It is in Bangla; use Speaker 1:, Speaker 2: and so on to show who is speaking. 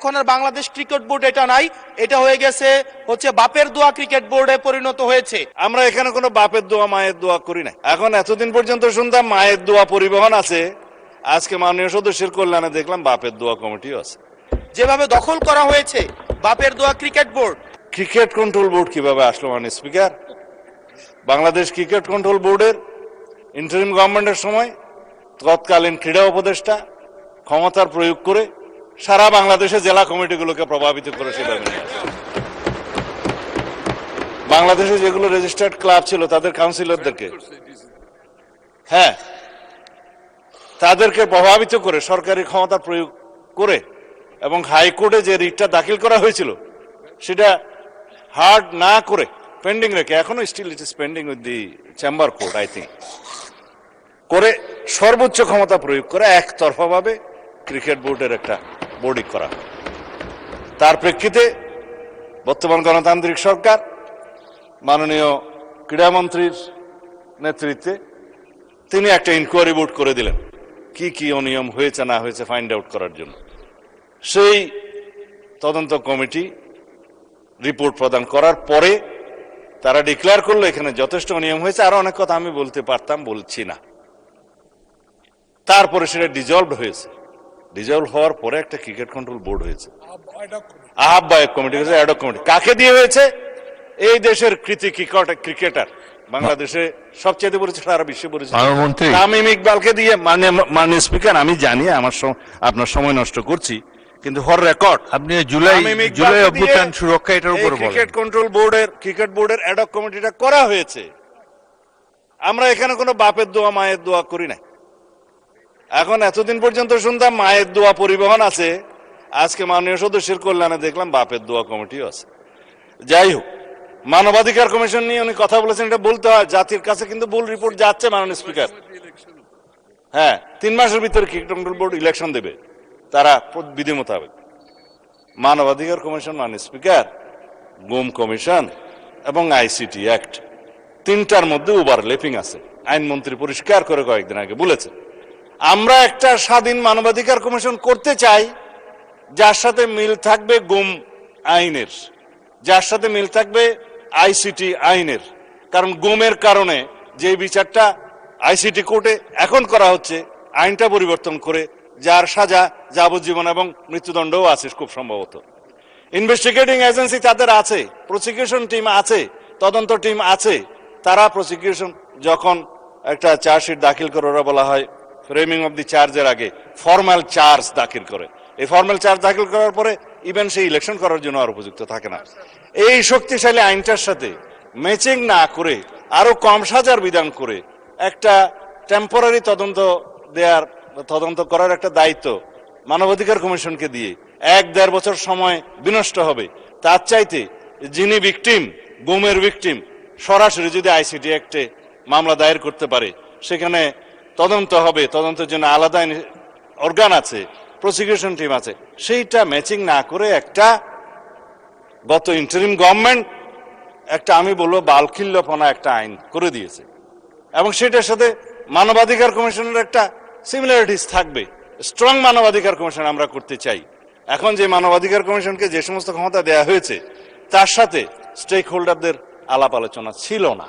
Speaker 1: এখন আর বাংলাদেশ ক্রিকেট বোর্ড এটা নাই, এটা হয়ে গেছে হচ্ছে বাপের দোয়া ক্রিকেট বোর্ডে পরিণত হয়েছে।
Speaker 2: আমরা এখানে কোনো বাপের দোয়া মায়ের দোয়া করি না। এখন এতদিন পর্যন্ত শুনতাম মায়ের দোয়া পরিবহন আছে, আজকে মাননীয় সদস্যের কল্যাণে দেখলাম বাপের দোয়া কমিটিও আছে।
Speaker 1: যেভাবে দখল করা হয়েছে বাপের দোয়া cricket board,
Speaker 2: cricket control board কিভাবে আসলো মাননীয় স্পিকার? বাংলাদেশ ক্রিকেট কন্ট্রোল বোর্ডের ইন্টারিম গভর্নমেন্টের সময় তৎকালীন ক্রীড়া উপদেষ্টা ক্ষমতার প্রয়োগ করে সারা বাংলাদেশে জেলা কমিটিগুলোকে প্রভাবিত করে সেভাবে নিয়ে আসে। বাংলাদেশে যেগুলো রেজিস্টার্ড ক্লাব ছিল তাদের কাউন্সিলরদেরকে, হ্যাঁ, তাদেরকে প্রভাবিত করে সরকারি ক্ষমতা প্রয়োগ করে এবং হাইকোর্টে যে রিটটা দাখিল করা হয়েছিল সেটা হার্ড না করে পেন্ডিং রেখে, এখনো still it is pending with the chamber court I think, করে সর্বোচ্চ ক্ষমতা প্রয়োগ করে একতরফাভাবে ক্রিকেট বোর্ডের একটা বোর্ডিং করা। তার প্রেক্ষিতে বর্তমান গণতান্ত্রিক সরকার মাননীয় ক্রীড়ামন্ত্রীর নেতৃত্বে তিনি একটা ইনকোয়ারি বোর্ড করে দিলেন কি কি অনিয়ম হয়েছে না হয়েছে ফাইন্ড আউট করার জন্য। সেই তদন্ত কমিটি রিপোর্ট প্রদান করার পরে তারা ডিক্লেয়ার করলো এখানে যথেষ্ট অনিয়ম হয়েছে, আরো অনেক কথা আমি বলতে পারতাম, বলছি না। তারপরে সেটা ডিজলভ হয়েছে, ডিজলভ হওয়ার পরে একটা ক্রিকেট কন্ট্রোল বোর্ড হয়েছে, আহ্বায়ক কমিটি হয়েছে, অ্যাডক কমিটি। কাকে দিয়ে হয়েছে? এই দেশের কৃতি ক্রিকেটার, বাংলাদেশে সবচেয়ে পরিচিত, সারা বিশ্বে পরিচিত তামিম ইকবালকে দিয়ে। মানে স্পিকার, আমি জানি আপনার সময় নষ্ট করছি, কিন্তু ফর রেকর্ড আপনি জুলাই অভ্যুত্থান সুরক্ষা এটার উপর ক্রিকেট কন্ট্রোল বোর্ডের ক্রিকেট বোর্ডের অ্যাডক কমিটিটা করা হয়েছে। আমরা এখানে কোনো বাপের দোয়া মায়ের দোয়া করি না। এখন এতদিন পর্যন্ত শুনতাম মায়ের দোয়া পরিবহন আছে, আজকে মাননীয় সদস্যের কল্যাণে দেখলাম বাপের দোয়া কমিটিও আছে। যাই হোক, মানবাধিকার কমিশন নিয়ে উনি কথা বলেছেন, এটা বলতে হয়, জাতির কাছে কিন্তু ভুল রিপোর্ট যাচ্ছে মাননীয় স্পিকার। হ্যাঁ, 3 মাসের ভিতরে ক্রিকেট কন্ট্রোল বোর্ড ইলেকশন দেবে তারা বিধি মোতাবেক। মানবাধিকার কমিশন মাননীয় স্পিকার, গুম কমিশন এবং আইসিটি অ্যাক্ট, 3টার মধ্যে ওভারল্যাপিং আছে। আইনমন্ত্রী পরিষ্কার করে কয়েকদিন আগে বলেছে আমরা একটা স্বাধীন মানবাধিকার কমিশন করতে চাই যার সাথে মিল থাকবে গুম আইনের, যার সাথে মিল থাকবে আইসিটি আইনের। কারণ গুমের কারণে যে বিচারটা আইসিটি কোর্টে এখন করা হচ্ছে, আইনটা পরিবর্তন করে, যার সাজা যাবজ্জীবন এবং মৃত্যুদণ্ডও আছে খুব সম্ভবত। ইনভেস্টিগেটিং এজেন্সি তাদের আছে, প্রসিকিউশন টিম আছে, তদন্ত টিম আছে। তারা প্রসিকিউশন যখন একটা চার্জশিট দাখিল করে, ওরা বলা হয় ফ্রেমিং অব দি চার্জের আগে ফর্মাল চার্জ দাখিল করে। এই ফর্মাল চার্জ দাখিল করার পরে ইভেন সেই ইলেকশন করার জন্য আর উপযুক্ত থাকে না। এই শক্তিশালী আইনটার সাথে ম্যাচিং না করে আরো কম সাজার বিধান করে একটা টেম্পোরারি তদন্ত করার একটা দায়িত্ব মানবাধিকার কমিশনকে দিয়ে 1-1.5 বছর সময় বিনষ্ট হবে। তার চাইতে যিনি ভিকটিম, গুমের ভিকটিম, সরাসরি যদি আইসিটি অ্যাক্টে মামলা দায়ের করতে পারে, সেখানে তদন্ত হবে, তদন্তের জন্য আলাদা অর্গান আছে, প্রসিকিউশন টিম আছে, সেইটা ম্যাচিং না করে একটা গত ইন্টারিম গভর্নমেন্ট একটা, আমি বলবো বালখিল্যপনা একটা আইন করে দিয়েছে। এবং সেটার সাথে মানবাধিকার কমিশনের একটা সিমিলারিটিস থাকবে। স্ট্রং মানবাধিকার কমিশন আমরা করতে চাই। এখন যে মানবাধিকার কমিশনকে যে সমস্ত ক্ষমতা দেয়া হয়েছে তার সাথে স্টেক হোল্ডারদের আলাপ আলোচনা ছিল না।